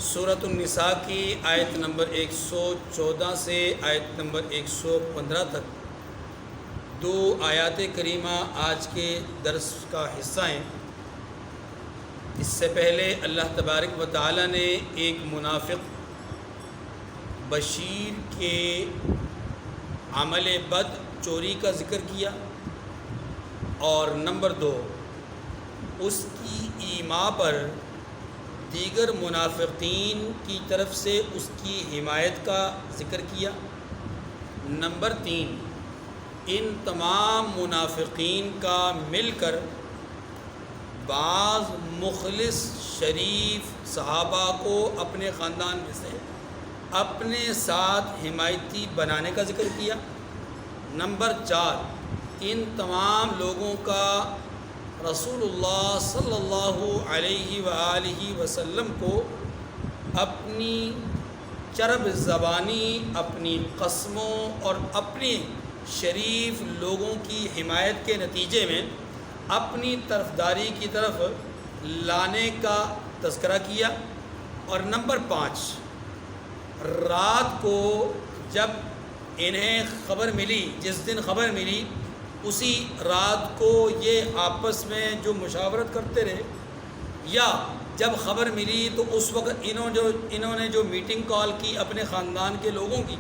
سورۃ النساء کی آیت نمبر 114 سے آیت نمبر 115 تک دو آیات کریمہ آج کے درس کا حصہ ہیں۔ اس سے پہلے اللہ تبارک و تعالی نے ایک منافق بشیر کے عمل بد چوری کا ذکر کیا، اور نمبر 2 اس کی ایما پر دیگر منافقین کی طرف سے اس کی حمایت کا ذکر کیا۔ نمبر 3 ان تمام منافقین کا مل کر بعض مخلص شریف صحابہ کو اپنے خاندان میں سے اپنے ساتھ حمایتی بنانے کا ذکر کیا۔ نمبر 4 ان تمام لوگوں کا رسول اللہ صلی اللہ علیہ وآلہ وسلم کو اپنی چرب زبانی، اپنی قسموں اور اپنی شریف لوگوں کی حمایت کے نتیجے میں اپنی طرفداری کی طرف لانے کا تذکرہ کیا۔ اور نمبر 5 رات کو جب انہیں خبر ملی، جس دن خبر ملی اسی رات کو یہ آپس میں جو مشاورت کرتے رہے، یا جب خبر ملی تو اس وقت انہوں نے جو میٹنگ کال کی اپنے خاندان کے لوگوں کی،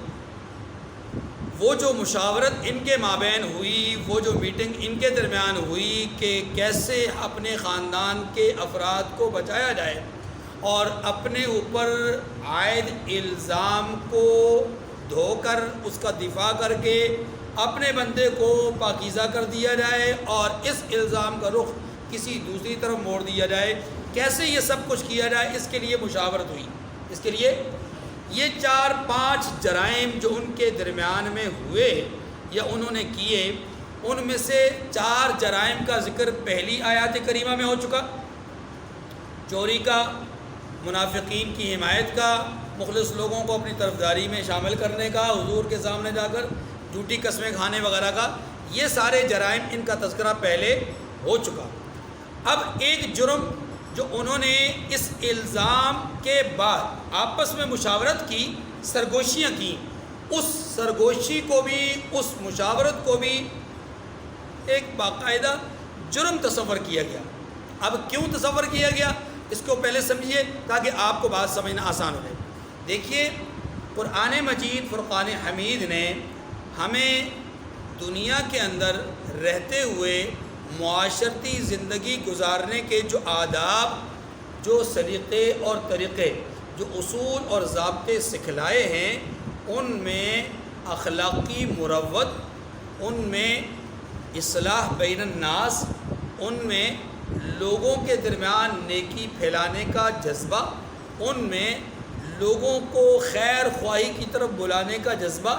وہ جو مشاورت ان کے مابین ہوئی، وہ جو میٹنگ ان کے درمیان ہوئی کہ کیسے اپنے خاندان کے افراد کو بچایا جائے اور اپنے اوپر عائد الزام کو دھو کر اس کا دفاع کر کے اپنے بندے کو پاکیزہ کر دیا جائے اور اس الزام کا رخ کسی دوسری طرف موڑ دیا جائے، کیسے یہ سب کچھ کیا جائے، اس کے لیے مشاورت ہوئی۔ اس کے لیے یہ 4-5 جرائم جو ان کے درمیان میں ہوئے یا انہوں نے کیے، ان میں سے 4 جرائم کا ذکر پہلی آیات کریمہ میں ہو چکا، چوری کا، منافقین کی حمایت کا، مخلص لوگوں کو اپنی طرفداری میں شامل کرنے کا، حضور کے سامنے جا کر جھوٹی قسمیں کھانے وغیرہ کا، یہ سارے جرائم ان کا تذکرہ پہلے ہو چکا۔ اب ایک جرم جو انہوں نے اس الزام کے بعد آپس میں مشاورت کی، سرگوشیاں کی، اس سرگوشی کو بھی، اس مشاورت کو بھی ایک باقاعدہ جرم تصور کیا گیا۔ اب کیوں تصور کیا گیا اس کو پہلے سمجھیے تاکہ آپ کو بات سمجھنا آسان ہو جائے۔ دیکھیے قرآن مجید فرقان حمید نے ہمیں دنیا کے اندر رہتے ہوئے معاشرتی زندگی گزارنے کے جو آداب، جو سلیقے اور طریقے، جو اصول اور ضابطے سکھلائے ہیں، ان میں اخلاقی مروت، ان میں اصلاح بین الناس، ان میں لوگوں کے درمیان نیکی پھیلانے کا جذبہ، ان میں لوگوں کو خیر خواہی کی طرف بلانے کا جذبہ،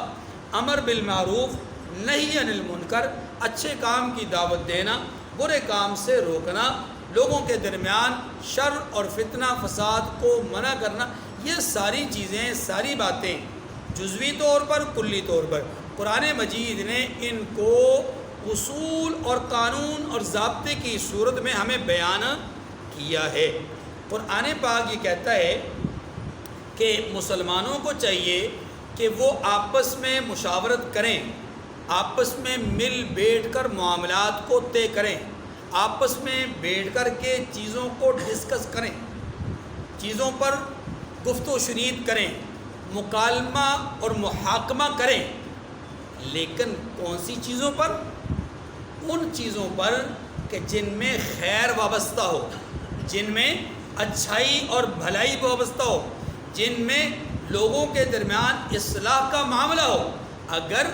امر بالمعروف نہی عن المنکر، اچھے کام کی دعوت دینا، برے کام سے روکنا، لوگوں کے درمیان شر اور فتنہ فساد کو منع کرنا، یہ ساری چیزیں، ساری باتیں جزوی طور پر، کلی طور پر قرآن مجید نے ان کو اصول اور قانون اور ضابطے کی صورت میں ہمیں بیان کیا ہے۔ قرآن پاک یہ کہتا ہے کہ مسلمانوں کو چاہیے کہ وہ آپس میں مشاورت کریں، آپس میں مل بیٹھ کر معاملات کو طے کریں، آپس میں بیٹھ کر کے چیزوں کو ڈسکس کریں، چیزوں پر گفت و شنید کریں، مکالمہ اور محاکمہ کریں، لیکن کون سی چیزوں پر؟ ان چیزوں پر کہ جن میں خیر وابستہ ہو، جن میں اچھائی اور بھلائی وابستہ ہو، جن میں لوگوں کے درمیان اصلاح کا معاملہ ہو۔ اگر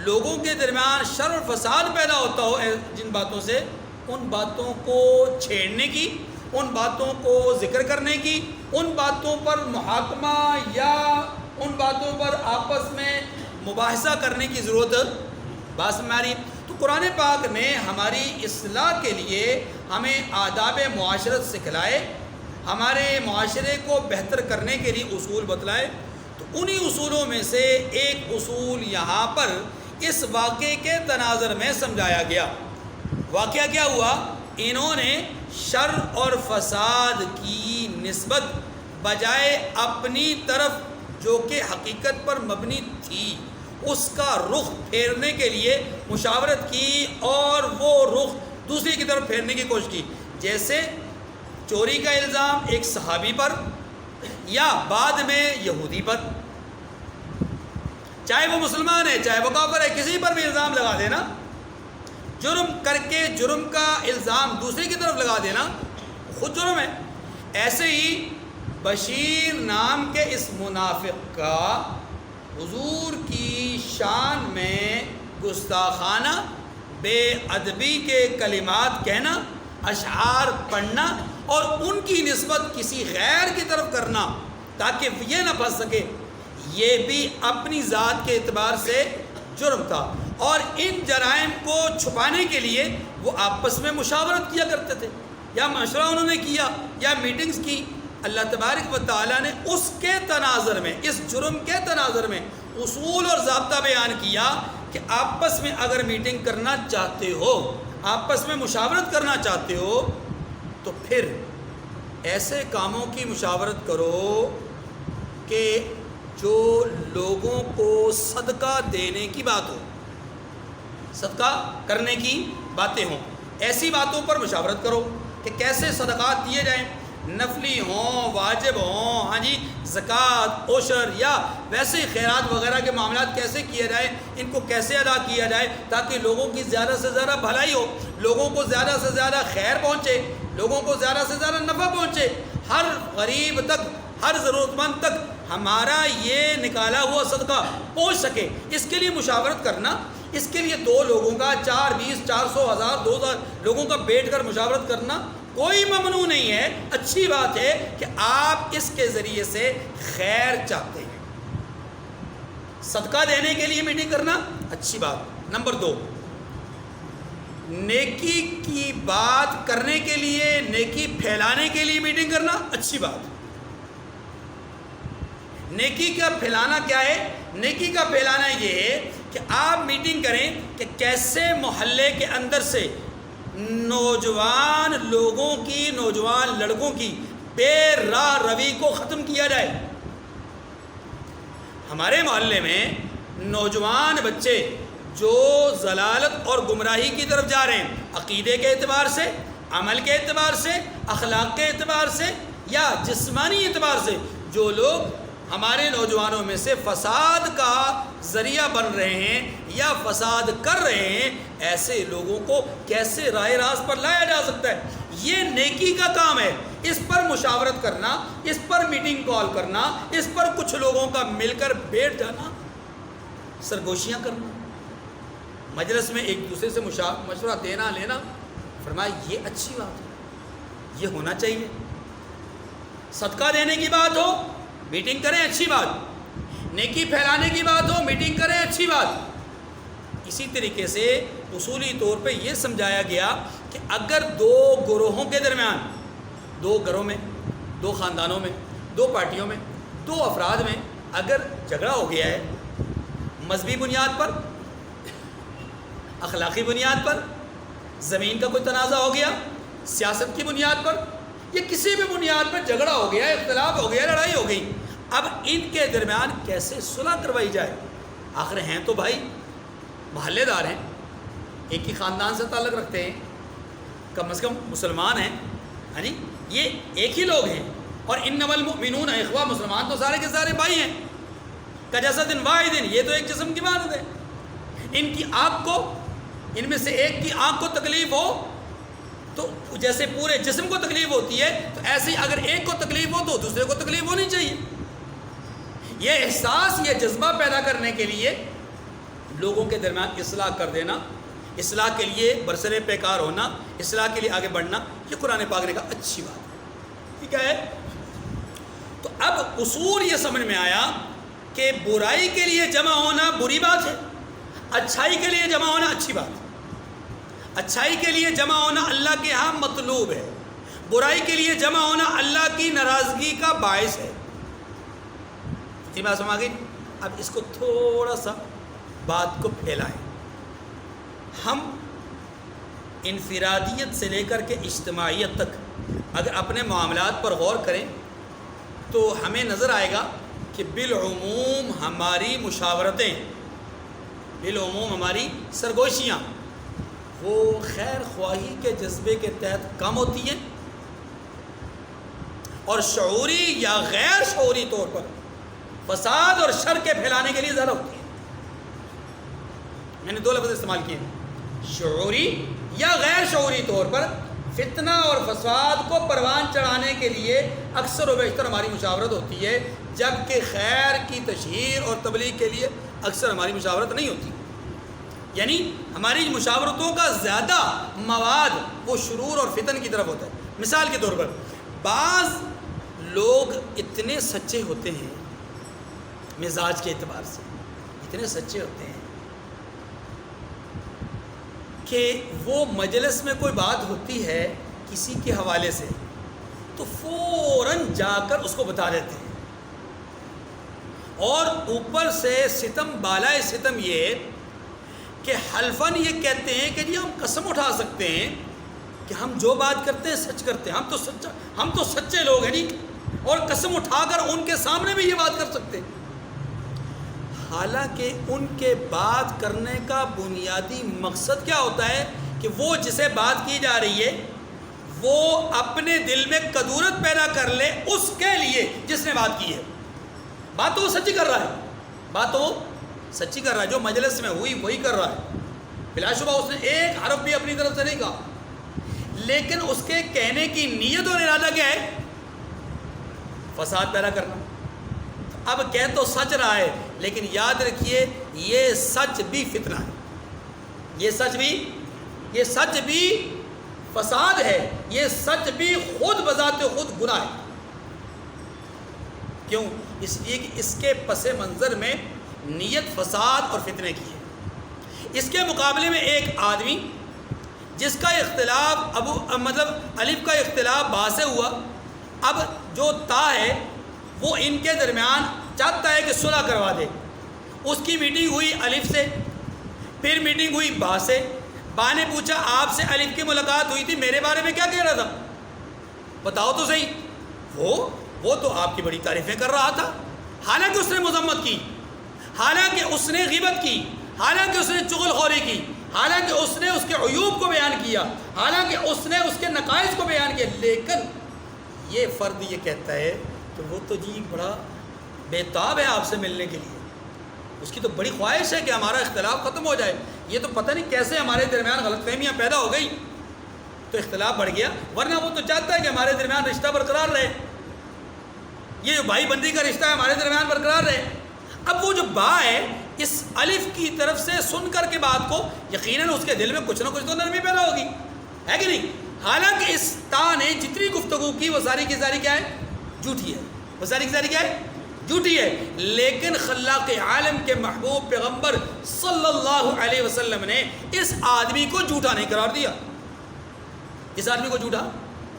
لوگوں کے درمیان شر و فساد پیدا ہوتا ہو جن باتوں سے، ان باتوں کو چھیڑنے کی، ان باتوں کو ذکر کرنے کی، ان باتوں پر محاکمہ یا ان باتوں پر آپس میں مباحثہ کرنے کی ضرورت بات میں آ رہی ہے۔ تو قرآن پاک نے ہماری اصلاح کے لیے ہمیں آداب معاشرت سکھلائے، ہمارے معاشرے کو بہتر کرنے کے لیے اصول بتلائے۔ تو انہی اصولوں میں سے ایک اصول یہاں پر اس واقعے کے تناظر میں سمجھایا گیا۔ واقعہ کیا ہوا؟ انہوں نے شر اور فساد کی نسبت بجائے اپنی طرف جو کہ حقیقت پر مبنی تھی اس کا رخ پھیرنے کے لیے مشاورت کی اور وہ رخ دوسری کی طرف پھیرنے کی کوشش کی. جیسے چوری کا الزام ایک صحابی پر یا بعد میں یہودی پر، چاہے وہ مسلمان ہے چاہے وہ کافر ہے، کسی پر بھی الزام لگا دینا، جرم کر کے جرم کا الزام دوسری کی طرف لگا دینا خود جرم ہے. ایسے ہی بشیر نام کے اس منافق کا حضور کی شان میں گستاخانہ بے ادبی کے کلمات کہنا، اشعار پڑھنا اور ان کی نسبت کسی غیر کی طرف کرنا تاکہ یہ نہ پھنس سکے، یہ بھی اپنی ذات کے اعتبار سے جرم تھا. اور ان جرائم کو چھپانے کے لیے وہ آپس میں مشاورت کیا کرتے تھے، یا مشورہ انہوں نے کیا یا میٹنگز کی. اللہ تبارک و تعالیٰ نے اس کے تناظر میں، اس جرم کے تناظر میں اصول اور ضابطہ بیان کیا کہ آپس میں اگر میٹنگ کرنا چاہتے ہو، آپس میں مشاورت کرنا چاہتے ہو تو پھر ایسے کاموں کی مشاورت کرو کہ جو لوگوں کو صدقہ دینے کی بات ہو، صدقہ کرنے کی باتیں ہوں. ایسی باتوں پر مشاورت کرو کہ کیسے صدقات دیے جائیں، نفلی ہوں، واجب ہوں، ہاں جی، زکوٰۃ، عشر یا ویسے خیرات وغیرہ کے معاملات کیسے کیے جائیں، ان کو کیسے ادا کیا جائے تاکہ لوگوں کی زیادہ سے زیادہ بھلائی ہو، لوگوں کو زیادہ سے زیادہ خیر پہنچے، لوگوں کو زیادہ سے زیادہ نفع پہنچے، ہر غریب تک، ہر ضرورت مند تک ہمارا یہ نکالا ہوا صدقہ پہنچ سکے. اس کے لیے مشاورت کرنا، اس کے لیے 2 لوگوں کا 4 20 400 1000 2000 لوگوں کا بیٹھ کر مشاورت کرنا کوئی ممنوع نہیں ہے. اچھی بات ہے کہ آپ اس کے ذریعے سے خیر چاہتے ہیں. صدقہ دینے کے لیے میٹنگ کرنا اچھی بات. نمبر 2، نیکی کی بات کرنے کے لیے، نیکی پھیلانے کے لیے میٹنگ کرنا اچھی بات. نیکی کا پھیلانا کیا ہے؟ نیکی کا پھیلانا یہ ہے کہ آپ میٹنگ کریں کہ کیسے محلے کے اندر سے نوجوان لوگوں کی، نوجوان لڑکوں کی بے راہ روی کو ختم کیا جائے. ہمارے محلے میں نوجوان بچے جو ضلالت اور گمراہی کی طرف جا رہے ہیں، عقیدے کے اعتبار سے، عمل کے اعتبار سے، اخلاق کے اعتبار سے یا جسمانی اعتبار سے، جو لوگ ہمارے نوجوانوں میں سے فساد کا ذریعہ بن رہے ہیں یا فساد کر رہے ہیں، ایسے لوگوں کو کیسے راہ راست پر لایا جا سکتا ہے. یہ نیکی کا کام ہے. اس پر مشاورت کرنا، اس پر میٹنگ کال کرنا، اس پر کچھ لوگوں کا مل کر بیٹھ جانا، سرگوشیاں کرنا، مجلس میں ایک دوسرے سے مشورہ دینا لینا، فرمایا یہ اچھی بات ہے، یہ ہونا چاہیے. صدقہ دینے کی بات ہو میٹنگ کریں اچھی بات، نیکی پھیلانے کی بات ہو میٹنگ کریں اچھی بات. اسی طریقے سے اصولی طور پہ یہ سمجھایا گیا کہ اگر 2 گروہوں کے درمیان، 2 گھروں میں، 2 خاندانوں میں، 2 پارٹیوں میں، 2 افراد میں اگر جھگڑا ہو گیا ہے مذہبی بنیاد پر، اخلاقی بنیاد پر، زمین کا کوئی تنازع ہو گیا سیاست کی بنیاد پر، یہ کسی بھی بنیاد پر جھگڑا ہو گیا، اختلاف ہو گیا، لڑائی ہو گئی، اب ان کے درمیان کیسے صلح کروائی جائے؟ آخر ہیں تو بھائی، محلے دار ہیں، ایک ہی خاندان سے تعلق رکھتے ہیں، کم از کم مسلمان ہیں، ہاں جی، یہ ایک ہی لوگ ہیں. اور انما المؤمنون اخوہ، مسلمان تو سارے کے سارے بھائی ہیں. کجسد واحد، یہ تو ایک جسم کی بات ہے. ان کی آنکھ کو، ان میں سے ایک کی آنکھ کو تکلیف ہو تو جیسے پورے جسم کو تکلیف ہوتی ہے، تو ایسے ہی اگر ایک کو تکلیف ہو تو دوسرے کو تکلیف ہونی چاہیے. یہ احساس، یہ جذبہ پیدا کرنے کے لیے لوگوں کے درمیان اصلاح کر دینا، اصلاح کے لیے برسر پیکار ہونا، اصلاح کے لیے آگے بڑھنا، یہ قرآن پاک نے کہا اچھی بات ہے. ٹھیک ہے. تو اب اصول یہ سمجھ میں آیا کہ برائی کے لیے جمع ہونا بری بات ہے، اچھائی کے لیے جمع ہونا اچھی بات ہے. اچھائی کے لیے جمع ہونا اللہ کے ہاں مطلوب ہے، برائی کے لیے جمع ہونا اللہ کی ناراضگی کا باعث ہے. اتنی بات سمجھ گئی. اب اس کو تھوڑا سا بات کو پھیلائیں. ہم انفرادیت سے لے کر کے اجتماعیت تک اگر اپنے معاملات پر غور کریں تو ہمیں نظر آئے گا کہ بالعموم ہماری مشاورتیں، بالعموم ہماری سرگوشیاں وہ خیر خواہی کے جذبے کے تحت کم ہوتی ہیں اور شعوری یا غیر شعوری طور پر فساد اور شر کے پھیلانے کے لیے زیادہ ہوتی ہیں۔ میں نے 2 لفظ استعمال کیے ہیں، شعوری یا غیر شعوری طور پر فتنہ اور فساد کو پروان چڑھانے کے لیے اکثر و بیشتر ہماری مشاورت ہوتی ہے، جبکہ خیر کی تشہیر اور تبلیغ کے لیے اکثر ہماری مشاورت نہیں ہوتی۔ یعنی ہماری مشاورتوں کا زیادہ مواد وہ شرور اور فتن کی طرف ہوتا ہے۔ مثال کے طور پر بعض لوگ اتنے سچے ہوتے ہیں، مزاج کے اعتبار سے اتنے سچے ہوتے ہیں کہ وہ مجلس میں کوئی بات ہوتی ہے کسی کے حوالے سے تو فوراً جا کر اس کو بتا دیتے ہیں، اور اوپر سے ستم بالائے ستم یہ کہ حلفاً یہ کہتے ہیں کہ جی ہم قسم اٹھا سکتے ہیں کہ ہم جو بات کرتے ہیں سچ کرتے ہیں، ہم تو سچے لوگ ہیں، نہیں، اور قسم اٹھا کر ان کے سامنے بھی یہ بات کر سکتے ہیں۔ حالانکہ ان کے بات کرنے کا بنیادی مقصد کیا ہوتا ہے کہ وہ جسے بات کی جا رہی ہے وہ اپنے دل میں کدورت پیدا کر لے اس کے لیے جس نے بات کی ہے۔ بات تو وہ سچی کر رہا ہے، بات تو وہ سچی کر رہا ہے، جو مجلس میں ہوئی وہی کر رہا ہے، بلا شبہ اس نے ایک حرف بھی اپنی طرف سے نہیں کہا، لیکن اس کے کہنے کی نیت اور ارادہ کیا ہے؟ فساد پیدا کرنا۔ اب کہہ تو سچ رہا ہے، لیکن یاد رکھیے یہ سچ بھی فتنہ ہے، یہ سچ بھی فساد ہے، یہ سچ بھی خود بذات خود گناہ ہے۔ کیوں؟ اس لیے کہ اس کے پس منظر میں نیت فساد اور فتنے کی ہے۔ اس کے مقابلے میں ایک آدمی جس کا اختلاف الف کا اختلاف با سے ہوا، اب جو تا ہے وہ ان کے درمیان چاہتا ہے کہ صلح کروا دے، اس کی میٹنگ ہوئی الف سے، پھر میٹنگ ہوئی با سے، با نے پوچھا آپ سے الف کی ملاقات ہوئی تھی، میرے بارے میں کیا کہہ رہا تھا بتاؤ تو صحیح۔ وہ تو آپ کی بڑی تعریفیں کر رہا تھا، حالانکہ اس نے مذمت کی، حالانکہ اس نے غیبت کی، حالانکہ اس نے چغل خوری کی، حالانکہ اس نے اس کے عیوب کو بیان کیا، حالانکہ اس نے اس کے نقائص کو بیان کیا، لیکن یہ فرد یہ کہتا ہے کہ وہ تو جی بڑا بےتاب ہے آپ سے ملنے کے لیے، اس کی تو بڑی خواہش ہے کہ ہمارا اختلاف ختم ہو جائے۔ یہ تو پتہ نہیں کیسے ہمارے درمیان غلط فہمیاں پیدا ہو گئی تو اختلاف بڑھ گیا، ورنہ وہ تو چاہتا ہے کہ ہمارے درمیان رشتہ برقرار رہے، یہ جو بھائی بندی کا رشتہ ہے ہمارے درمیان برقرار رہے۔ اب وہ جو با ہے اس الف کی طرف سے سن کر کے بات کو یقیناً اس کے دل میں کچھ نہ کچھ تو نرمی پیدا ہوگی، ہے کہ نہیں؟ حالانکہ اس تا نے جتنی گفتگو کی وہ ساری کی ساری کیا ہے؟ جھوٹی ہے، وہ ساری کی ساری کیا ہے؟ جھوٹی ہے، لیکن خلاق عالم کے محبوب پیغمبر صلی اللہ علیہ وسلم نے اس آدمی کو جھوٹا نہیں قرار دیا، اس آدمی کو جھوٹا،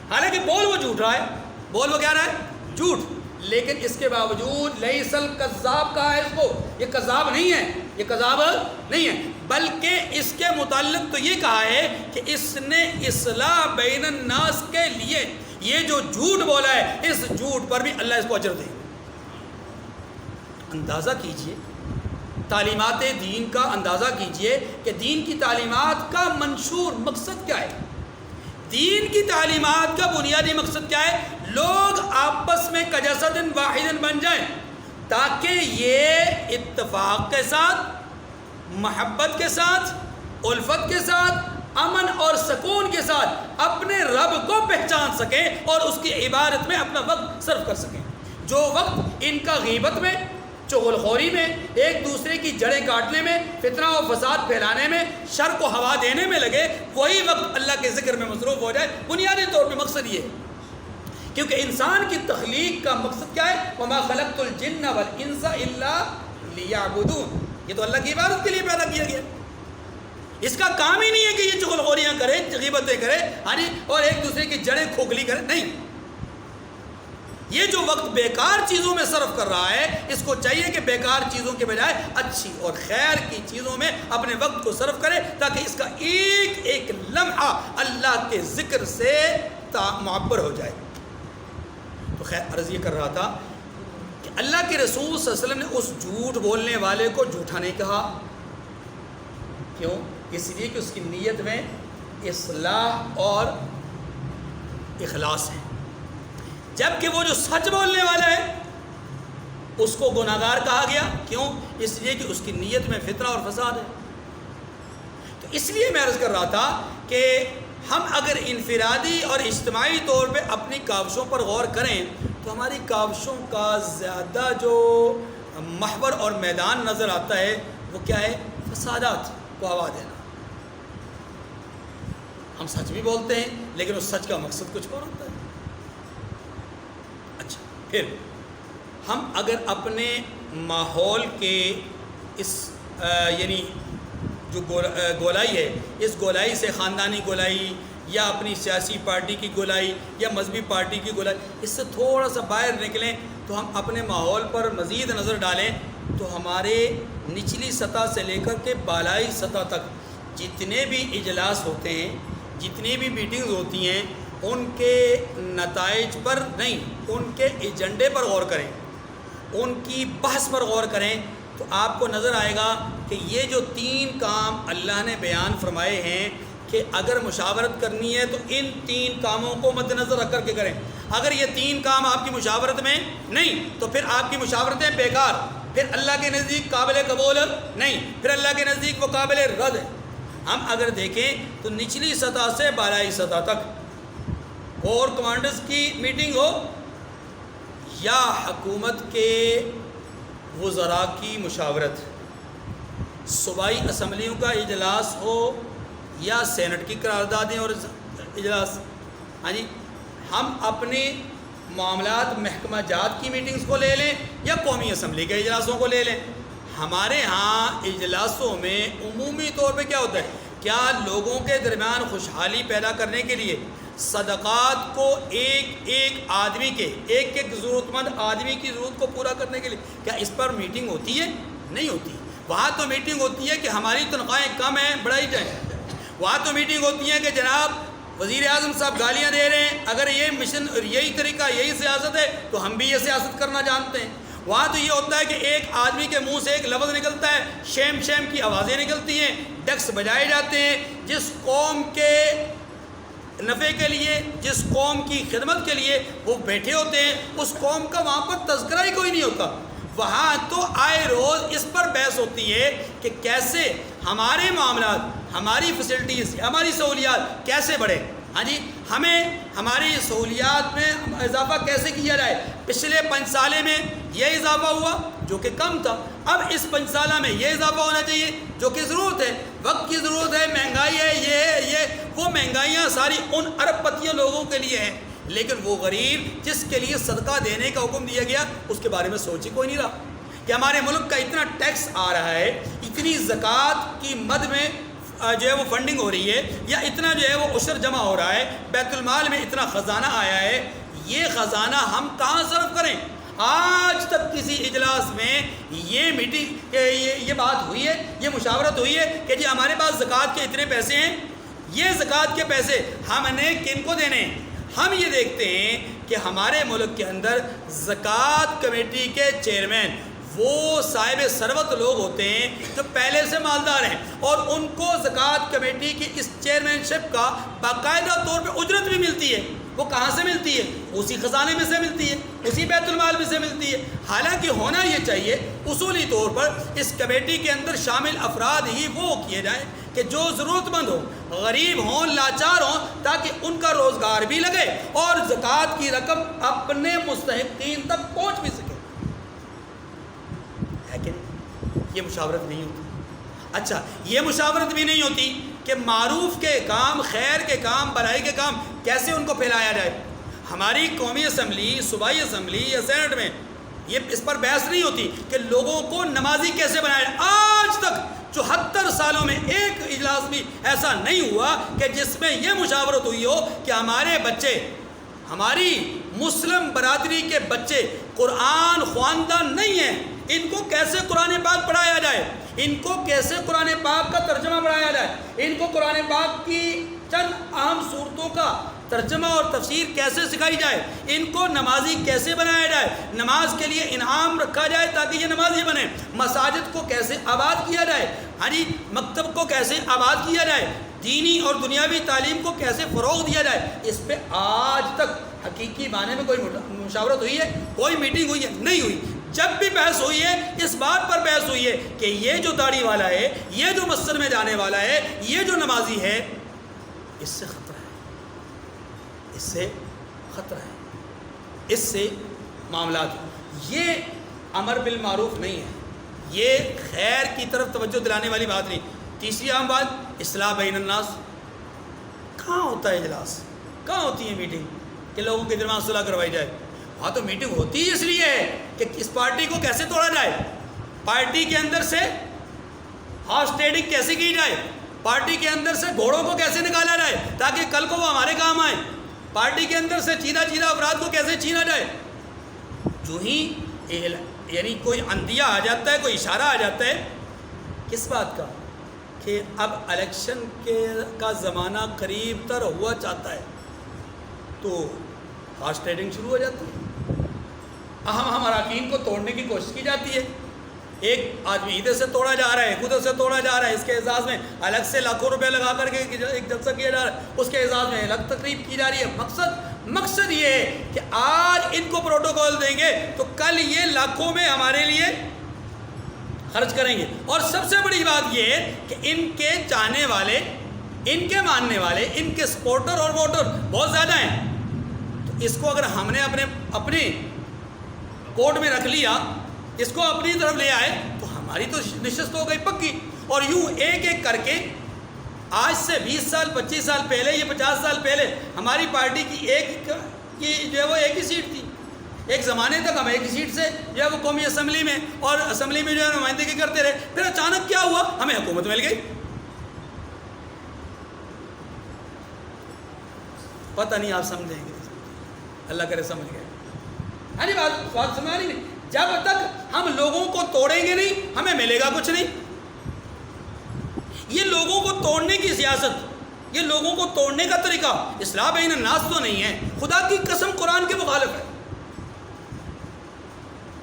حالانکہ بول وہ جھوٹ رہا ہے، بول وہ کیا رہا ہے؟ جھوٹ، لیکن اس کے باوجود لیس الکذاب کہا ہے اس کو، یہ کذاب نہیں ہے، یہ کذاب نہیں ہے، بلکہ اس کے متعلق تو یہ کہا ہے کہ اس نے اصلاح بین الناس کے لیے یہ جو جھوٹ بولا ہے اس جھوٹ پر بھی اللہ اس کو اجر دے۔ اندازہ کیجئے تعلیمات دین کا، اندازہ کیجئے کہ دین کی تعلیمات کا منشور مقصد کیا ہے، دین کی تعلیمات کا بنیادی مقصد کیا ہے؟ لوگ آپس میں کجسد واحد بن جائیں تاکہ یہ اتفاق کے ساتھ، محبت کے ساتھ، الفت کے ساتھ، امن اور سکون کے ساتھ اپنے رب کو پہچان سکیں اور اس کی عبادت میں اپنا وقت صرف کر سکیں۔ جو وقت ان کا غیبت میں، چغل خوری میں، ایک دوسرے کی جڑیں کاٹنے میں، فتنہ و فساد پھیلانے میں، شر کو ہوا دینے میں لگے، وہی وقت اللہ کے ذکر میں مصروف ہو جائے، بنیادی طور پہ مقصد یہ ہے، کیونکہ انسان کی تخلیق کا مقصد کیا ہے؟ وَمَا خَلَقْتُ الْجِنَّ وَالْإِنسَ إِلَّا لِيَعْبُدُونَ، یہ تو اللہ کی عبادت کے لیے پیدا کیا گیا، اس کا کام ہی نہیں ہے کہ یہ چغل خوریاں کرے، غیبتیں کرے، اور ایک دوسرے کی جڑیں کھوکھلی کرے، نہیں، یہ جو وقت بیکار چیزوں میں صرف کر رہا ہے اس کو چاہیے کہ بیکار چیزوں کے بجائے اچھی اور خیر کی چیزوں میں اپنے وقت کو صرف کرے تاکہ اس کا ایک ایک لمحہ اللہ کے ذکر سے معبر ہو جائے۔ تو خیر عرض یہ کر رہا تھا کہ اللہ کے رسول صلی اللہ علیہ وسلم نے اس جھوٹ بولنے والے کو جھوٹا نہیں کہا. کیوں؟ اس لیے کہ اس کی نیت میں اصلاح اور اخلاص ہے. جبکہ وہ جو سچ بولنے والا ہے اس کو گناہگار کہا گیا. کیوں؟ اس لیے کہ اس کی نیت میں فتنہ اور فساد ہے. تو اس لیے میں عرض کر رہا تھا کہ ہم اگر انفرادی اور اجتماعی طور پہ اپنی کاوشوں پر غور کریں تو ہماری کاوشوں کا زیادہ جو محور اور میدان نظر آتا ہے وہ کیا ہے؟ فسادات کو ہوا دینا. ہم سچ بھی بولتے ہیں لیکن اس سچ کا مقصد کچھ اور ہوتا ہے. اچھا، پھر ہم اگر اپنے ماحول کے اس یعنی جو گولائی ہے، اس گولائی سے، خاندانی گولائی یا اپنی سیاسی پارٹی کی گولائی یا مذہبی پارٹی کی گولائی، اس سے تھوڑا سا باہر نکلیں تو ہم اپنے ماحول پر مزید نظر ڈالیں تو ہمارے نچلی سطح سے لے کر کے بالائی سطح تک جتنے بھی اجلاس ہوتے ہیں، جتنی بھی میٹنگز ہوتی ہیں، ان کے نتائج پر نہیں، ان کے ایجنڈے پر غور کریں، ان کی بحث پر غور کریں تو آپ کو نظر آئے گا کہ یہ جو 3 کام اللہ نے بیان فرمائے ہیں کہ اگر مشاورت کرنی ہے تو ان 3 کاموں کو مد نظر رکھ کر کے کریں. اگر یہ 3 کام آپ کی مشاورت میں نہیں تو پھر آپ کی مشاورتیں بیکار، پھر اللہ کے نزدیک قابل قبول نہیں، پھر اللہ کے نزدیک وہ قابل رد ہے. ہم اگر دیکھیں تو نچلی سطح سے بالائی سطح تک کور کمانڈرز کی میٹنگ ہو یا حکومت کے وزراء کی مشاورت، صوبائی اسمبلیوں کا اجلاس ہو یا سینٹ کی قراردادیں اور اجلاس، ہاں جی، ہم اپنے معاملات محکمہ جات کی میٹنگز کو لے لیں یا قومی اسمبلی کے اجلاسوں کو لے لیں، ہمارے ہاں اجلاسوں میں عمومی طور پہ کیا ہوتا ہے؟ کیا لوگوں کے درمیان خوشحالی پیدا کرنے کے لیے صدقات کو ایک آدمی کے ایک ضرورت مند آدمی کی ضرورت کو پورا کرنے کے لیے کیا اس پر میٹنگ ہوتی ہے؟ نہیں ہوتی. وہاں تو میٹنگ ہوتی ہے کہ ہماری تنخواہیں کم ہیں، بڑھائی جائیں. وہاں تو میٹنگ ہوتی ہے کہ جناب وزیر اعظم صاحب گالیاں دے رہے ہیں، اگر یہ مشن اور یہی طریقہ، یہی سیاست ہے تو ہم بھی یہ سیاست کرنا جانتے ہیں. وہاں تو یہ ہوتا ہے کہ ایک آدمی کے منہ سے ایک لفظ نکلتا ہے، شیم شیم کی آوازیں نکلتی ہیں، ڈیکس بجائے جاتے ہیں. جس قوم کے نفع کے لیے، جس قوم کی خدمت کے لیے وہ بیٹھے ہوتے ہیں، اس قوم کا وہاں پر تذکرہ ہی کوئی نہیں ہوتا. وہاں تو آئے روز اس پر بحث ہوتی ہے کہ کیسے ہمارے معاملات، ہماری فیسلٹیز، ہماری سہولیات کیسے بڑھے. ہاں جی، ہمیں ہماری سہولیات میں اضافہ کیسے کیا جائے. پچھلے 5 سالے میں یہ اضافہ ہوا جو کہ کم تھا، اب اس 5 سالہ میں یہ اضافہ ہونا چاہیے جو کہ ضرورت ہے، وقت کی ضرورت ہے، مہنگائی ہے، یہ وہ مہنگائیاں ساری ان ارب پتیوں لوگوں کے لیے ہیں، لیکن وہ غریب جس کے لیے صدقہ دینے کا حکم دیا گیا اس کے بارے میں سوچ ہی کوئی نہیں رہا کہ ہمارے ملک کا اتنا ٹیکس آ رہا ہے، اتنی زکوٰۃ کی مد میں جو ہے وہ فنڈنگ ہو رہی ہے، یا اتنا جو ہے وہ عشر جمع ہو رہا ہے، بیت المال میں اتنا خزانہ آیا ہے، یہ خزانہ ہم کہاں صرف کریں. آج تک کسی اجلاس میں یہ میٹنگ یہ بات ہوئی ہے، یہ مشاورت ہوئی ہے کہ جی ہمارے پاس زکوٰۃ کے اتنے پیسے ہیں، یہ زکوٰۃ کے پیسے ہم نے کن کو دینے ہیں. ہم یہ دیکھتے ہیں کہ ہمارے ملک کے اندر زکوٰۃ کمیٹی کے چیئرمین وہ صاحب ثروت لوگ ہوتے ہیں جو پہلے سے مالدار ہیں، اور ان کو زکوٰۃ کمیٹی کی اس چیئرمین شپ کا باقاعدہ طور پہ اجرت بھی ملتی ہے. وہ کہاں سے ملتی ہے؟ اسی خزانے میں سے ملتی ہے، اسی بیت المال میں سے ملتی ہے. حالانکہ ہونا یہ چاہیے اصولی طور پر اس کمیٹی کے اندر شامل افراد ہی وہ کیے جائیں کہ جو ضرورت مند ہوں، غریب ہوں، لاچار ہوں، تاکہ ان کا روزگار بھی لگے اور زکوٰۃ کی رقم اپنے مستحقین تک پہنچ بھی سکے. ہے کہ نہیں؟ یہ مشاورت نہیں ہوتی. اچھا، یہ مشاورت بھی نہیں ہوتی کہ معروف کے کام، خیر کے کام، بھلائی کے کام کیسے ان کو پھیلایا جائے. ہماری قومی اسمبلی، صوبائی اسمبلی یا سینٹ میں یہ اس پر بحث نہیں ہوتی کہ لوگوں کو نمازی کیسے بنایا جائے. آج تک 74 سالوں میں ایک اجلاس بھی ایسا نہیں ہوا کہ جس میں یہ مشاورت ہوئی ہو کہ ہمارے بچے، ہماری مسلم برادری کے بچے قرآن خواندہ نہیں ہیں، ان کو کیسے قرآن پاک پڑھایا جائے، ان کو کیسے قرآن پاک کا ترجمہ پڑھایا جائے، ان کو قرآن پاک کی چند اہم صورتوں کا ترجمہ اور تفسیر کیسے سکھائی جائے، ان کو نمازی کیسے بنایا جائے، نماز کے لیے انعام رکھا جائے تاکہ یہ نمازی بنے، مساجد کو کیسے آباد کیا جائے، ہاں جی مکتب کو کیسے آباد کیا جائے، دینی اور دنیاوی تعلیم کو کیسے فروغ دیا جائے، اس پہ آج تک حقیقی معنی میں کوئی مشاورت ہوئی ہے، کوئی میٹنگ ہوئی ہے؟ نہیں ہوئی۔ جب بھی بحث ہوئی ہے اس بات پر بحث ہوئی ہے کہ یہ جو داڑھی والا ہے، یہ جو مسجد میں جانے والا ہے، یہ جو نمازی ہے، اس سے خطرہ ہے، اس سے خطرہ ہے، اس سے معاملات۔ یہ امر بالمعروف نہیں ہے، یہ خیر کی طرف توجہ دلانے والی بات نہیں۔ تیسری اہم بات، اصلاح بین الناس۔ کہاں ہوتا ہے اجلاس، کہاں ہوتی ہے میٹنگ کہ لوگوں کے درمیان صلح کروائی جائے؟ وہاں تو میٹنگ ہوتی ہی اس لیے ہے کہ اس پارٹی کو کیسے توڑا جائے، پارٹی کے اندر سے ہاؤس ٹریڈنگ کیسے کی جائے، پارٹی کے اندر سے گھوڑوں کو کیسے نکالا جائے تاکہ کل کو وہ ہمارے کام آئے، پارٹی کے اندر سے چیدہ افراد کو کیسے چھینا جائے۔ جو ہی یعنی کوئی اندیہ آ جاتا ہے، کوئی اشارہ آ جاتا ہے کس بات کا کہ اب الیکشن کا زمانہ قریب تر ہوا چاہتا ہے، تو ہاؤس ٹریڈنگ شروع ہو جاتی ہے، اہم اراکین کو توڑنے کی کوشش کی جاتی ہے۔ ایک آدمی ادھر سے توڑا جا رہا ہے، ادھر سے توڑا جا رہا ہے، اس کے اعزاز میں الگ سے لاکھوں روپے لگا کر کے ایک جلسہ کیا جا رہا ہے، اس کے اعزاز میں الگ تقریب کی جا رہی ہے۔ مقصد یہ ہے کہ آج ان کو پروٹوکول دیں گے تو کل یہ لاکھوں میں ہمارے لیے خرچ کریں گے۔ اور سب سے بڑی بات یہ ہے کہ ان کے چاہنے والے، ان کے ماننے والے، ان کے سپورٹر اور ووٹر بہت زیادہ ہیں، تو اس کو اگر ہم نے اپنے کوٹ میں رکھ لیا، اس کو اپنی طرف لے آئے، تو ہماری تو نشست ہو گئی پکی۔ اور یوں ایک ایک کر کے آج سے 20 سال 25 سال پہلے، یہ 50 سال پہلے ہماری پارٹی کی جو ہے وہ ایک ہی سیٹ تھی، ایک زمانے تک ہم ایک ہی سیٹ سے جو ہے وہ قومی اسمبلی میں اور اسمبلی میں جو ہے نمائندگی کرتے رہے، پھر اچانک کیا ہوا، ہمیں حکومت مل گئی۔ پتہ نہیں آپ سمجھیں گے، اللہ کرے سمجھ گئے۔ ہاں جی بات سمجھ نہیں، جب تک ہم لوگوں کو توڑیں گے نہیں ہمیں ملے گا کچھ نہیں۔ یہ لوگوں کو توڑنے کی سیاست، یہ لوگوں کو توڑنے کا طریقہ اصلاح بین الناس تو نہیں ہے، خدا کی قسم قرآن کے مخالف ہے،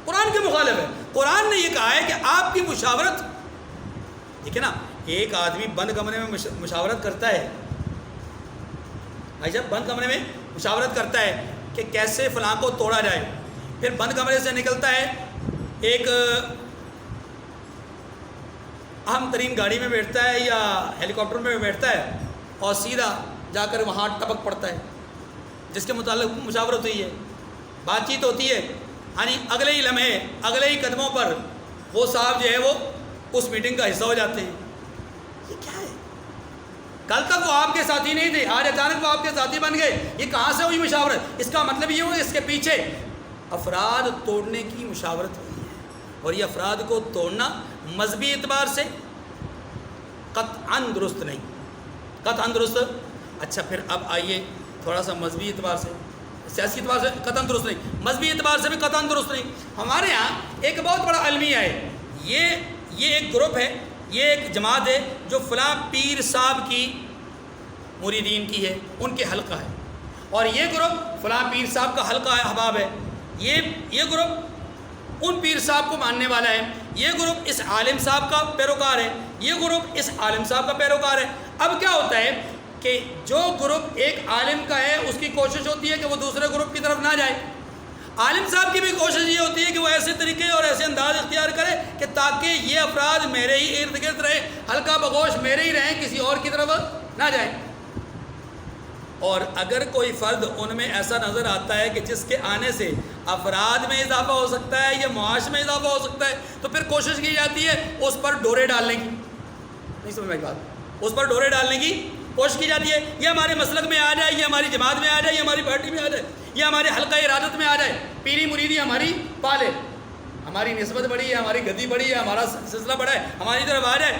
قرآن کے مخالف ہے۔ قرآن نے یہ کہا ہے کہ آپ کی مشاورت، دیکھیں نا، ایک آدمی بند کمرے میں مشاورت کرتا ہے، جب بند کمرے میں مشاورت کرتا ہے کہ کیسے فلاں کو توڑا جائے، پھر بند کمرے سے نکلتا ہے، ایک اہم ترین گاڑی میں بیٹھتا ہے یا ہیلی کاپٹر میں بیٹھتا ہے اور سیدھا جا کر وہاں ٹپک پڑتا ہے جس کے متعلق مشاورت ہوئی ہے، بات چیت ہوتی ہے، یعنی اگلے ہی لمحے، اگلے ہی قدموں پر وہ صاحب جو ہے وہ اس میٹنگ کا حصہ ہو جاتے ہیں۔ یہ کیا ہے؟ کل تک وہ آپ کے ساتھی نہیں تھے، آج اچانک وہ آپ کے ساتھی بن گئے، یہ کہاں سے ہوئی مشاورت؟ اس کا مطلب یہ ہوا اس کے پیچھے افراد توڑنے کی مشاورت ہوئی ہے، اور یہ افراد کو توڑنا مذہبی اعتبار سے قطعاً درست نہیں، قطعاً درست۔ اچھا پھر اب آئیے تھوڑا سا مذہبی اعتبار سے، سیاسی اعتبار سے قطعاً درست نہیں، مذہبی اعتبار سے بھی قطعاً درست نہیں۔ ہمارے ہاں ایک بہت بڑا المیہ ہے، یہ ایک گروپ ہے، یہ ایک جماعت ہے جو فلاں پیر صاحب کی مریدین کی ہے، ان کے حلقہ ہے، اور یہ گروپ فلاں پیر صاحب کا حلقہ ہے، احباب ہے، یہ گروپ ان پیر صاحب کو ماننے والا ہے، یہ گروپ اس عالم صاحب کا پیروکار ہے، یہ گروپ اس عالم صاحب کا پیروکار ہے۔ اب کیا ہوتا ہے کہ جو گروپ ایک عالم کا ہے اس کی کوشش ہوتی ہے کہ وہ دوسرے گروپ کی طرف نہ جائے، عالم صاحب کی بھی کوشش یہ ہوتی ہے کہ وہ ایسے طریقے اور ایسے انداز اختیار کرے کہ تاکہ یہ افراد میرے ہی ارد گرد رہے، حلقہ بگوش میرے ہی رہیں، کسی اور کی طرف نہ جائیں۔ اور اگر کوئی فرد ان میں ایسا نظر آتا ہے کہ جس کے آنے سے افراد میں اضافہ ہو سکتا ہے یا معاش میں اضافہ ہو سکتا ہے، تو پھر کوشش کی جاتی ہے اس پر ڈورے ڈالنے کی، نہیں سمجھ میں بات، اس پر ڈورے ڈالنے کی کوشش کی جاتی ہے، یہ ہمارے مسلک میں آ جائے، یہ ہماری جماعت میں آ جائے، یہ ہماری پارٹی میں آ جائے، یہ ہمارے حلقہ ارادت میں آ جائے، پیری مریدی ہماری پالے، ہماری نسبت بڑی ہے، ہماری گدی بڑی ہے، ہمارا سلسلہ بڑا ہے، ہماری طرف آ جائے،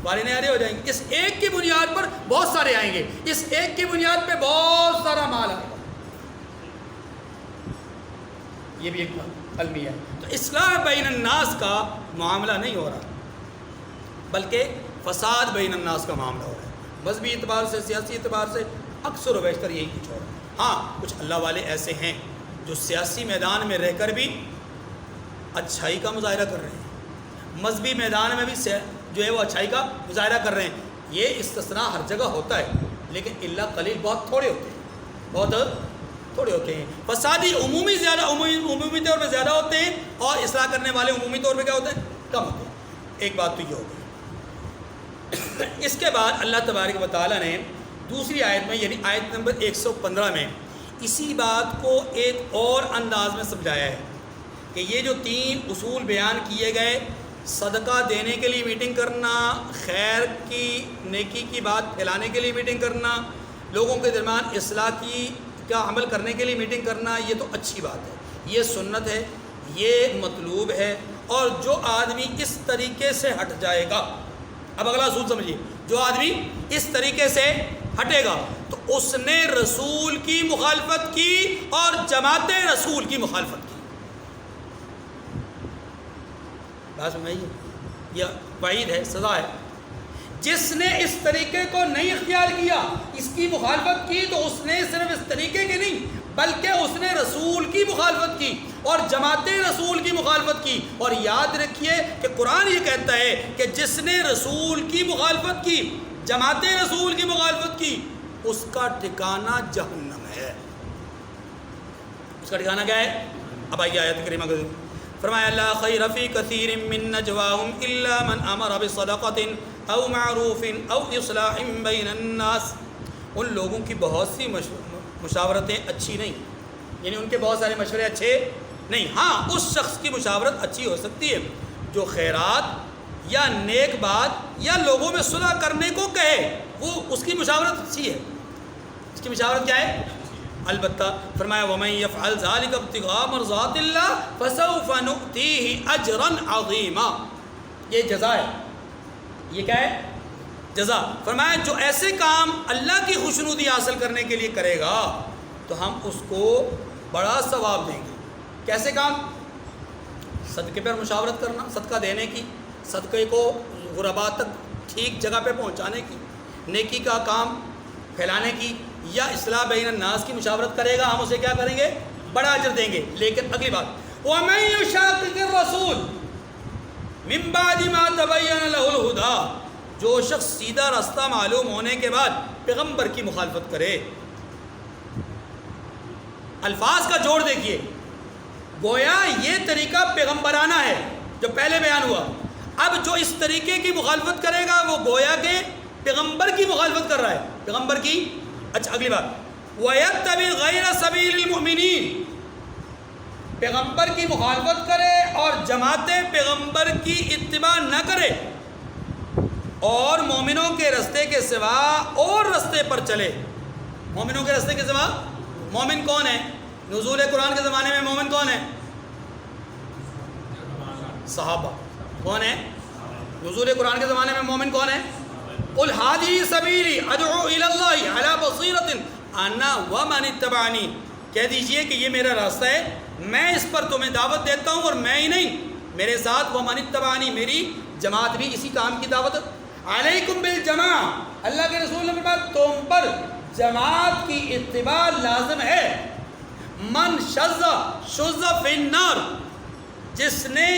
والے نعرے ہو جائیں گے۔ اس ایک کی بنیاد پر بہت سارے آئیں گے، اس ایک کی بنیاد پہ بہت سارا مال آئے گا، یہ بھی ایک المیہ ہے۔ تو اصلاح بین الناس کا معاملہ نہیں ہو رہا، بلکہ فساد بین الناس کا معاملہ ہو رہا ہے، مذہبی اعتبار سے، سیاسی اعتبار سے اکثر و بیشتر یہی کچھ ہو رہا ہے۔ ہاں کچھ اللہ والے ایسے ہیں جو سیاسی میدان میں رہ کر بھی اچھائی کا مظاہرہ کر رہے ہیں، مذہبی میدان میں بھی جو ہے وہ اچھائی کا مظاہرہ کر رہے ہیں۔ یہ استثناء ہر جگہ ہوتا ہے، لیکن اللہ قلیل بہت تھوڑے ہوتے ہیں، بہت تھوڑے ہوتے ہیں۔ فسادی عمومی طور پہ زیادہ ہوتے ہیں، اور اصلاح کرنے والے عمومی طور پہ کیا ہوتے ہیں؟ کم ہوتے ہیں۔ ایک بات تو یہ ہو گئی۔ اس کے بعد اللہ تبارک و تعالیٰ نے دوسری آیت میں، یعنی آیت نمبر 115 میں اسی بات کو ایک اور انداز میں سمجھایا ہے کہ یہ جو 3 اصول بیان کیے گئے، صدقہ دینے کے لیے میٹنگ کرنا، خیر کی نیکی کی بات پھیلانے کے لیے میٹنگ کرنا، لوگوں کے درمیان اصلاح کا عمل کرنے کے لیے میٹنگ کرنا، یہ تو اچھی بات ہے، یہ سنت ہے، یہ مطلوب ہے۔ اور جو آدمی اس طریقے سے ہٹ جائے گا، اب اگلا اصول سمجھیے، جو آدمی اس طریقے سے ہٹے گا تو اس نے رسول کی مخالفت کی اور جماعت رسول کی مخالفت کی۔ بات سمجھائیے، یہ وعید ہے، سزا ہے۔ جس نے اس طریقے کو نہیں اختیار کیا، اس کی مخالفت کی، تو اس نے صرف اس طریقے کی نہیں بلکہ اس نے رسول کی مخالفت کی اور جماعت رسول کی مخالفت کی۔ اور یاد رکھیے کہ قرآن یہ کہتا ہے کہ جس نے رسول کی مخالفت کی، جماعت رسول کی مخالفت کی، اس کا ٹھکانہ جہنم ہے۔ اس کا ٹھکانہ کیا ہے؟ اب آئیے آیت کریمہ کو فرمایا، لا خیر فی کثیر من نجواہم الا من امر بصدقۃ او معروف او اصلاح بین الناس۔ ان لوگوں کی بہت سی مشاورتیں اچھی نہیں، یعنی ان کے بہت سارے مشورے اچھے نہیں۔ ہاں اس شخص کی مشاورت اچھی ہو سکتی ہے جو خیرات یا نیک بات یا لوگوں میں صلح کرنے کو کہے، وہ اس کی مشاورت اچھی ہے۔ اس کی مشاورت کیا ہے؟ البتہ فرمایا وَمَن يَفْعَلْ ذَلِكَ ابْتِغَاءَ مَرْضَاتِ اللَّهِ فَسَوْفَ نُؤْتِيهِ أَجْرًا عَظِيمًا۔ یہ جزا ہے، یہ کیا ہے؟ جزا۔ فرمایا جو ایسے کام اللہ کی خوشنودی حاصل کرنے کے لیے کرے گا تو ہم اس کو بڑا ثواب دیں گے۔ کیسے کام؟ صدقے پر مشاورت کرنا، صدقہ دینے کی، صدقے کو غرباء تک ٹھیک جگہ پہ پہنچانے کی، نیکی کا کام پھیلانے کی، یا اصلاح بین الناس کی مشاورت کرے گا، ہم اسے کیا کریں گے؟ بڑا اجر دیں گے۔ لیکن اگلی بات، وَمَن يُشَاقِقِ الرَّسُولَ مِن بَعْدِ مَا تَبَيَّنَ لَهُ الْهُدَىٰ، جو شخص سیدھا راستہ معلوم ہونے کے بعد پیغمبر کی مخالفت کرے۔ الفاظ کا جوڑ دیکھیے، گویا یہ طریقہ پیغمبرانہ ہے جو پہلے بیان ہوا، اب جو اس طریقے کی مخالفت کرے گا وہ گویا کہ پیغمبر کی مخالفت کر رہا ہے، پیغمبر کی۔ اچھا اگلی بات، وَيَتَّبِعْ غَيْرَ سَبِيلِ الْمُؤْمِنِينَ، پیغمبر کی مخالفت کرے اور جماعت پیغمبر کی اتباع نہ کرے اور مومنوں کے رستے کے سوا اور رستے پر چلے۔ مومنوں کے رستے کے سوا، مومن کون ہے؟ نزول قرآن کے زمانے میں مومن کون ہے؟ صحابہ۔ کون ہے؟ نزول قرآن کے زمانے میں مومن کون ہے؟ قُلْ هَٰذِهِ سَبِيلِي أَدْعُو إِلَى اللَّهِ عَلَىٰ بَصِيرَةٍ أَنَا وَمَنِ اتَّبَعَنِي، کہہ دیجئے کہ یہ میرا راستہ ہے، میں اس پر تمہیں دعوت دیتا ہوں، اور میں ہی نہیں، میرے ساتھ وَمَنِ اتَّبَعَنِي، میری جماعت بھی اسی کام کی دعوت۔ علیکم بالجماع، اللہ کے رسول نے فرمایا تم پر جماعت کی اتباع لازم ہے۔ من شذ فی النار، جس نے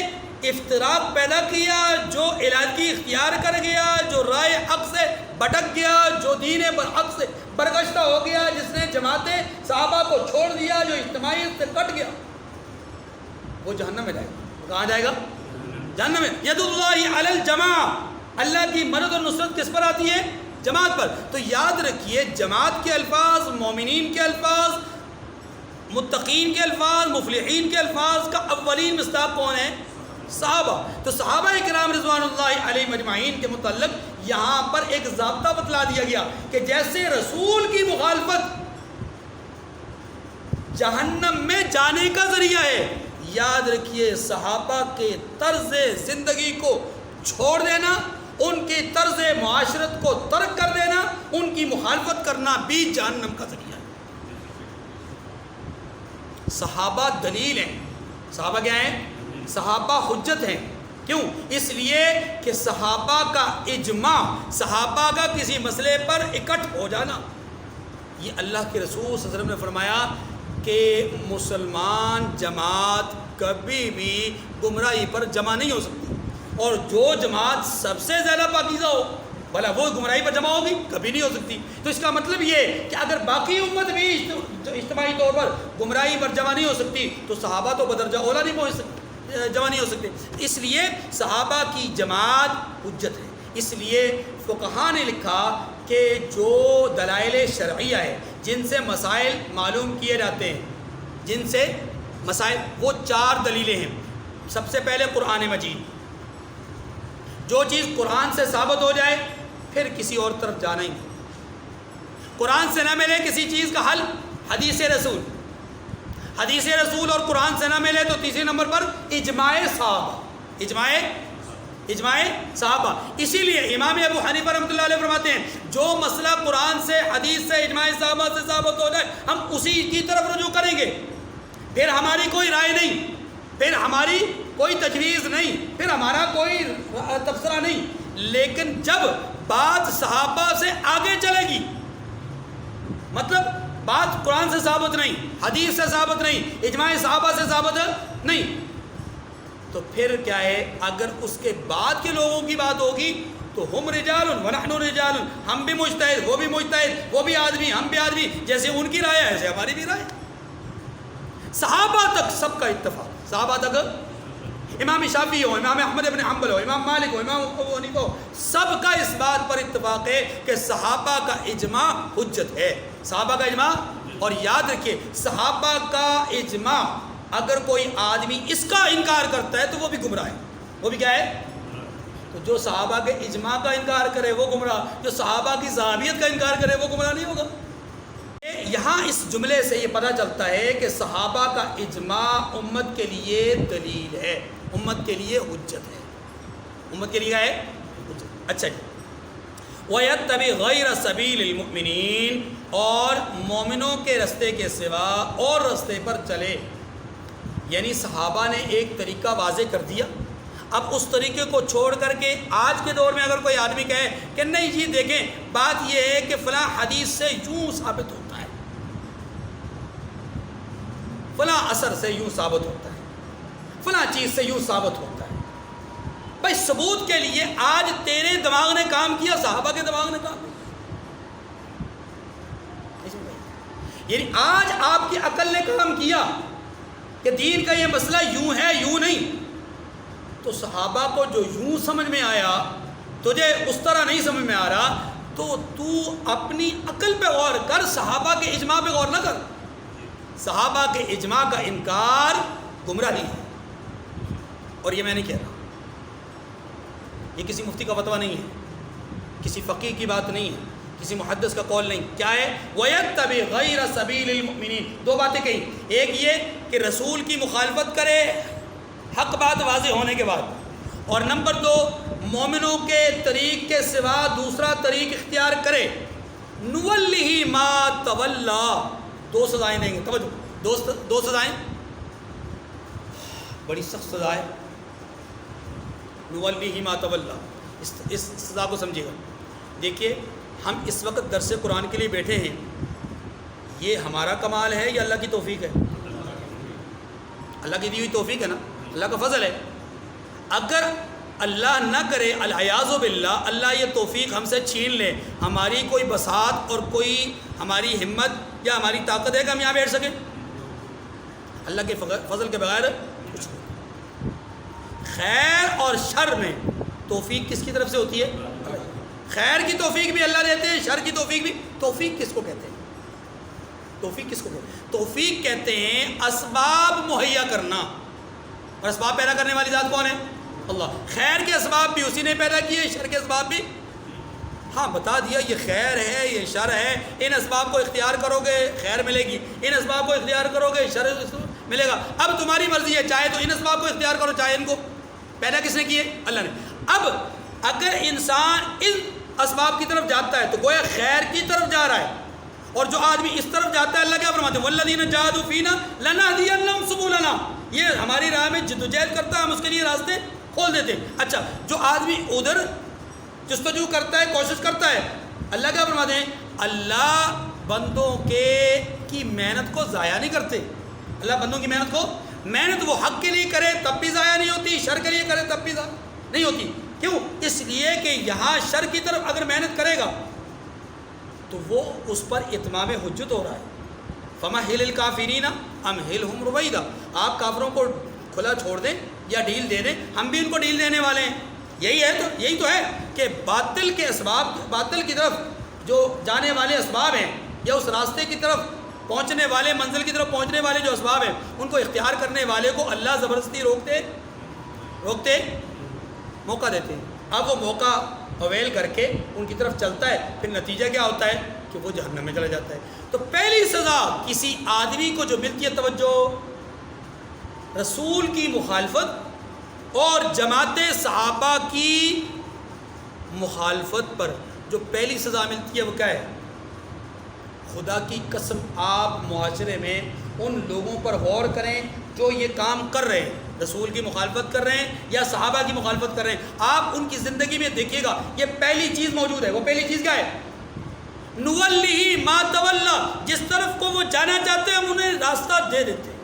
افتراق پیدا کیا، جو علیحدگی اختیار کر گیا، جو رائے حق سے بھٹک گیا، جو دین حق سے برگشتہ ہو گیا، جس نے جماعت صحابہ کو چھوڑ دیا، جو اجتماعیت سے کٹ گیا، وہ جہنم میں جائے گا۔ کہاں جائے گا؟ جہنم میں۔ ید اللہ علی الجماع، اللہ کی مدد اور نصرت کس پر آتی ہے؟ جماعت پر۔ تو یاد رکھیے جماعت کے الفاظ، مومنین کے الفاظ، متقین کے الفاظ، مفلحین کے الفاظ کا اولین مصداق کون ہے؟ صحابہ۔ تو صحابہ کرام رضوان اللہ علیہم اجمعین کے متعلق یہاں پر ایک ضابطہ بتلا دیا گیا کہ جیسے رسول کی مخالفت جہنم میں جانے کا ذریعہ ہے، یاد رکھیے صحابہ کے طرز زندگی کو چھوڑ دینا، ان کی طرز معاشرت کو ترک کر دینا، ان کی مخالفت کرنا بھی جہنم کا ذریعہ ہے۔ صحابہ دلیل ہیں۔ صحابہ کیا ہیں؟ صحابہ حجت ہیں۔ کیوں؟ اس لیے کہ صحابہ کا اجماع، صحابہ کا کسی مسئلے پر اکٹھ ہو جانا، یہ اللہ کے رسول صلی اللہ علیہ وسلم نے فرمایا کہ مسلمان جماعت کبھی بھی گمراہی پر جمع نہیں ہو سکتی، اور جو جماعت سب سے زیادہ پاکیزہ ہو بھلا وہ گمراہی پر جمع ہوگی؟ کبھی نہیں ہو سکتی۔ تو اس کا مطلب یہ کہ اگر باقی امت بھی اجتماعی طور پر گمراہی پر جمع نہیں ہو سکتی تو صحابہ تو بدرجہ اولا نہیں پہنچ سکتے، جمع نہیں ہو سکتے۔ اس لیے صحابہ کی جماعت حجت ہے۔ اس لیے فقہاء نے لکھا کہ جو دلائل شرعیہ ہے جن سے مسائل معلوم کیے جاتے ہیں، جن سے مسائل، وہ 4 دلیلیں ہیں۔ سب سے پہلے قرآن مجید، جو چیز قرآن سے ثابت ہو جائے پھر کسی اور طرف جانا ہی نہیں۔ قرآن سے نہ ملے کسی چیز کا حل، حدیث رسول، حدیث رسول اور قرآن سے نہ ملے تو تیسرے نمبر پر اجماع صحابہ، اجماع صحابہ۔ اسی لیے امام ابو حنیفہ رحمۃ اللہ علیہ فرماتے ہیں جو مسئلہ قرآن سے، حدیث سے، اجماع صحابہ سے ثابت ہو جائے ہم اسی کی طرف رجوع کریں گے، پھر ہماری کوئی رائے نہیں، پھر ہماری کوئی تجویز نہیں، پھر ہمارا کوئی تبصرہ نہیں۔ لیکن جب بات صحابہ سے آگے چلے گی، مطلب بات قرآن سے ثابت نہیں، حدیث سے ثابت نہیں، اجماع صحابہ سے ثابت نہیں، تو پھر کیا ہے، اگر اس کے بعد کے لوگوں کی بات ہوگی تو ہم رجال ونحن رجال، ہم بھی مجتہد، وہ بھی مجتہد، وہ بھی آدمی، ہم بھی آدمی، جیسے ان کی رائے ہے ایسے ہماری بھی رائے۔ صحابہ تک سب کا اتفاق، صحابہ تک، امام شافعی ہو، امام احمد بن حنبل ہو، امام مالک ہو، امام ابو حنیفہ ہو، سب کا اس بات پر اتفاق ہے کہ صحابہ کا اجماع حجت ہے، صحابہ کا اجماع۔ اور یاد رکھیے صحابہ کا اجماع اگر کوئی آدمی اس کا انکار کرتا ہے تو وہ بھی گمراہ ہے، وہ بھی کیا ہے؟ تو جو صحابہ کے اجماع کا انکار کرے وہ گمراہ، جو صحابہ کی صحابیت کا انکار کرے وہ گمراہ نہیں ہوگا۔ یہاں اس جملے سے یہ پتہ چلتا ہے کہ صحابہ کا اجماع امت کے لیے دلیل ہے، امت کے لیے حجت ہے، امت کے لیے ہے حجت۔ اچھا جی، وَيَتَّبِعْ غَيْرَ سَبِيلِ الْمُؤْمِنِينَ، اور مومنوں کے رستے کے سوا اور رستے پر چلے، یعنی صحابہ نے ایک طریقہ واضح کر دیا، اب اس طریقے کو چھوڑ کر کے آج کے دور میں اگر کوئی آدمی کہے کہ نہیں جی دیکھیں بات یہ ہے کہ فلاں حدیث سے یوں ثابت ہوتا ہے، فلاں اثر سے یوں ثابت ہوتا ہے، فلاں چیز سے یوں ثابت ہوتا ہے، بھائی ثبوت کے لیے آج تیرے دماغ نے کام کیا، صحابہ کے دماغ نے کام کیا، یعنی آج آپ کی عقل نے کام کیا کہ دین کا یہ مسئلہ یوں ہے یوں نہیں، تو صحابہ کو جو یوں سمجھ میں آیا تجھے اس طرح نہیں سمجھ میں آ رہا، تو تو اپنی عقل پہ غور کر، صحابہ کے اجماع پہ غور نہ کر۔ صحابہ کے اجماع کا انکار گمراہی ہے، اور یہ میں نہیں کہہ رہا، یہ کسی مفتی کا فتویٰ نہیں ہے، کسی فقیہ کی بات نہیں ہے، کسی محدث کا قول نہیں، کیا ہے؟ وَيَتَّبِعْ غَيْرَ سَبِيلِ الْمُؤْمِنِينَ۔ دو باتیں کہیں، ایک یہ کہ رسول کی مخالفت کرے حق بات واضح ہونے کے بعد، اور نمبر 2 مومنوں کے طریق کے سوا دوسرا طریق اختیار کرے، نُوَلِّهِ مَا تَوَلَّى، 2 سزائیں دیں گے، توجہ، 2 سزائیں، بڑی سخت سزا ہے، نُوَلِّهِ مَا تَوَلَّى، اس سزا کو سمجھے گا۔ دیکھیے ہم اس وقت درس قرآن کے لیے بیٹھے ہیں، یہ ہمارا کمال ہے یا اللہ کی توفیق ہے؟ اللہ کی دی ہوئی توفیق ہے نا، اللہ کا فضل ہے۔ اگر اللہ نہ کرے العیاذ باللہ، اللہ یہ توفیق ہم سے چھین لے، ہماری کوئی بساط اور کوئی ہماری ہمت یا ہماری طاقت ہے کہ ہم یہاں بیٹھ سکیں؟ اللہ کے فضل کے بغیر کچھ نہیں۔ خیر اور شر میں توفیق کس کی طرف سے ہوتی ہے؟ خیر کی توفیق بھی اللہ دیتے ہیں، شر کی توفیق بھی۔ توفیق کس کو کہتے ہیں؟ توفیق کس کو کہتے ہیں؟ توفیق کہتے ہیں اسباب مہیا کرنا، اور اسباب پیدا کرنے والی ذات کون ہے؟ اللہ۔ خیر کے اسباب بھی اسی نے پیدا کیے، شر کے اسباب بھی، ہاں بتا دیا یہ خیر ہے یہ شر ہے، ان اسباب کو اختیار کرو گے خیر ملے گی، ان اسباب کو اختیار کرو گے شر ملے گا۔ اب تمہاری مرضی ہے، چاہے تو ان اسباب کو اختیار کرو چاہے ان کو، پیدا کس نے کیے؟ اللہ نے۔ اب اگر انسان ان اسباب کی طرف جاتا ہے تو گویا خیر کی طرف جا رہا ہے، اور جو آدمی اس طرف جاتا ہے اللہ کیا فرماتے ہیں؟ وَالَّذِينَ جَاهَدُوا فِينَا لَنَهْدِيَنَّهُمْ سُبُلَنَا، یہ ہماری راہ میں جدوجہد کرتا ہے ہم اس کے لیے راستے کھول دیتے ہیں۔ اچھا جو آدمی ادھر جستجو کرتا ہے کوشش کرتا ہے، اللہ کیا فرماتے ہیں؟ اللہ بندوں کی محنت کو ضائع نہیں کرتے. اللہ بندوں کی محنت وہ حق کے لیے کرے تب بھی ضائع نہیں ہوتی, شر کے لیے کرے تب بھی ضائع نہیں ہوتی. کیوں؟ اس لیے کہ یہاں شر کی طرف اگر محنت کرے گا تو وہ اس پر اتمام حجت ہو رہا ہے. فَمَهِّلِ الْكَافِرِينَ أَمْهِلْهُمْ رُوَيْدًا. آپ کافروں کو کھلا چھوڑ دیں یا ڈھیل دے دیں, ہم بھی ان کو ڈھیل دینے والے ہیں. یہی تو ہے کہ باطل کے اسباب, باطل کی طرف جو جانے والے اسباب ہیں یا اس راستے کی طرف پہنچنے والے, منزل کی طرف پہنچنے والے جو اسباب ہیں, ان کو اختیار کرنے والے کو اللہ زبردستی روکتے موقع دیتے ہیں. اب وہ موقع اویل کر کے ان کی طرف چلتا ہے, پھر نتیجہ کیا ہوتا ہے کہ وہ جہنم میں چلا جاتا ہے. تو پہلی سزا کسی آدمی کو جو ملتی ہے, توجہ, رسول کی مخالفت اور جماعت صحابہ کی مخالفت پر جو پہلی سزا ملتی ہے وہ کیا ہے؟ خدا کی قسم آپ معاشرے میں ان لوگوں پر غور کریں جو یہ کام کر رہے ہیں, رسول کی مخالفت کر رہے ہیں یا صحابہ کی مخالفت کر رہے ہیں. آپ ان کی زندگی میں دیکھیے گا یہ پہلی چیز موجود ہے. وہ پہلی چیز کیا ہے؟ نولیہ ما تولی. جس طرف کو وہ جانا چاہتے ہیں ہم انہیں راستہ دے دیتے ہیں,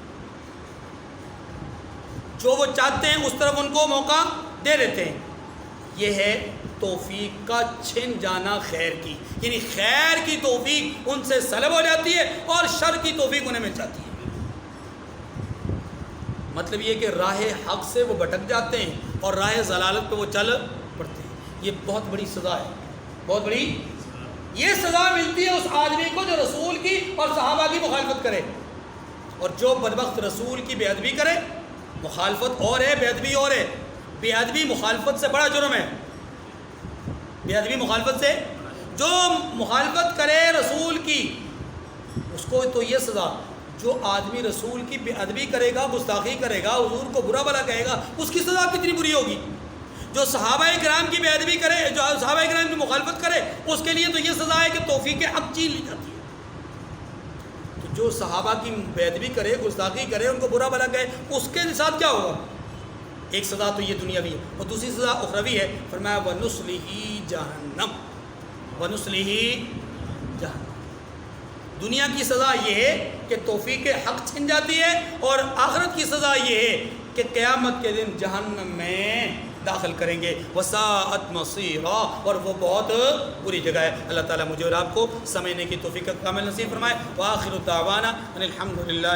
جو وہ چاہتے ہیں اس طرف ان کو موقع دے دیتے ہیں. یہ ہے توفیق کا چھن جانا خیر کی, یعنی خیر کی توفیق ان سے سلب ہو جاتی ہے اور شر کی توفیق انہیں مل جاتی ہے. مطلب یہ کہ راہ حق سے وہ بھٹک جاتے ہیں اور راہ ضلالت پہ وہ چل پڑتے ہیں. یہ بہت بڑی سزا ہے, بہت بڑی یہ سزا ملتی ہے اس آدمی کو جو رسول کی اور صحابہ کی مخالفت کرے. اور جو بدبخت رسول کی بے ادبی کرے, مخالفت اور ہے بے ادبی اور ہے. بے ادبی مخالفت سے بڑا جرم ہے. بے ادبی مخالفت سے, جو مخالفت کرے رسول کی اس کو تو یہ سزا, جو آدمی رسول کی بے ادبی کرے گا, گستاخی کرے گا, حضور کو برا بھلا کہے گا, اس کی سزا کتنی بری ہوگی. جو صحابہ کرام کی بے ادبی کرے, جو صحابہ کرام کی مخالفت کرے, اس کے لیے تو یہ سزا ہے کہ توفیق حق چھین لی جاتی ہے. تو جو صحابہ کی بے ادبی کرے, گستاخی کرے, ان کو برا بھلا کہے, اس کے ساتھ کیا ہوگا؟ ایک سزا تو یہ دنیاوی ہے اور دوسری سزا اخروی ہے. فرمایا وَنُصْلِهِ جَهَنَّمَ, وَنُصْلِهِ جَهَنَّمَ. دنیا کی سزا یہ ہے کہ توفیق حق چھن جاتی ہے, اور آخرت کی سزا یہ ہے کہ قیامت کے دن جہنم میں داخل کریں گے. وَسَاءَتْ مَصِيرًا, اور وہ بہت بری جگہ ہے. اللہ تعالیٰ مجھے اور آپ کو سمجھنے کی توفیق کامل نصیب فرمائے. وآخر دعوانا ان الحمد للہ.